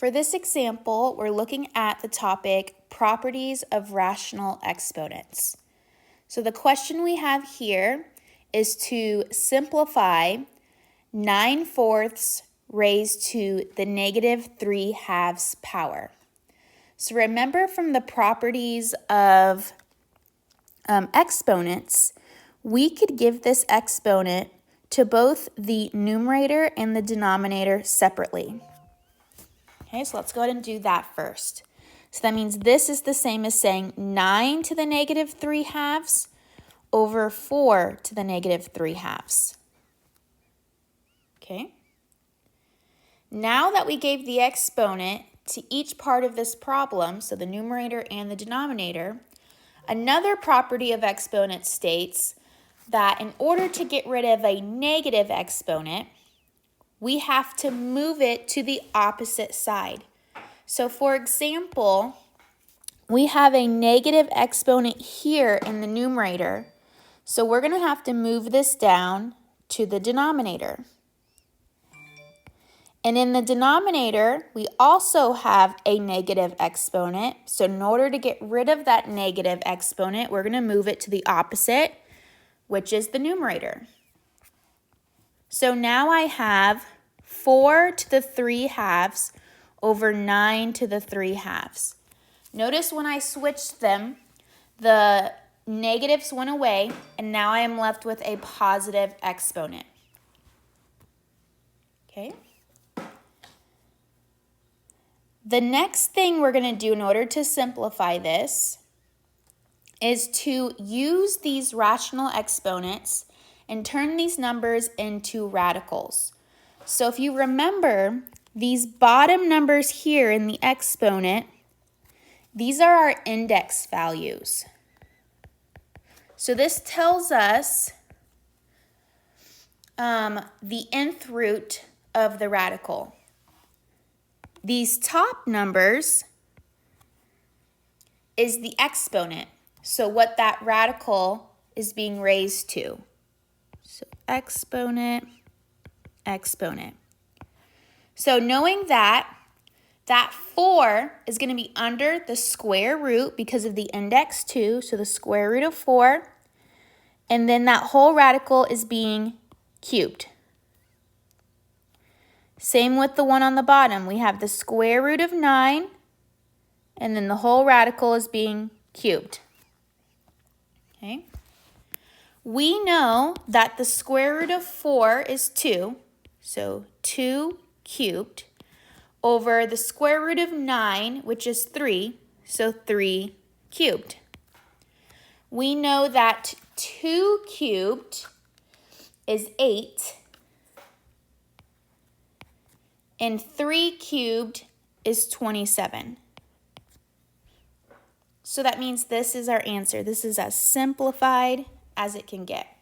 For this example, we're looking at the topic properties of rational exponents. So the question we have here is to simplify 9/4 raised to the -3/2 power. So remember from the properties of exponents, we could give this exponent to both the numerator and the denominator separately. Okay, so let's go ahead and do that first. So that means this is the same as saying 9 to the -3/2 over 4 to the -3/2. Okay. Now that we gave the exponent to each part of this problem, so the numerator and the denominator, another property of exponents states that in order to get rid of a negative exponent, we have to move it to the opposite side. So for example, we have a negative exponent here in the numerator, so we're going to have to move this down to the denominator. And in the denominator, we also have a negative exponent. So in order to get rid of that negative exponent, we're going to move it to the opposite, which is the numerator. So now I have 4 to the 3/2 over 9 to the 3/2. Notice when I switched them, the negatives went away, and now I am left with a positive exponent. Okay. The next thing we're going to do in order to simplify this is to use these rational exponents and turn these numbers into radicals. So if you remember, these bottom numbers here in the exponent, these are our index values. So this tells us the nth root of the radical. These top numbers is the exponent, so what that radical is being raised to. So exponent, exponent. So knowing that 4 is going to be under the square root because of the index 2, so the square root of 4, and then that whole radical is being cubed. Same with the one on the bottom. We have the square root of 9, and then the whole radical is being cubed. Okay. We know that the square root of 4 is 2, so 2 cubed, over the square root of 9, which is 3, so 3 cubed. We know that 2 cubed is 8, and 3 cubed is 27. So that means this is our answer. This is as simplified as it can get.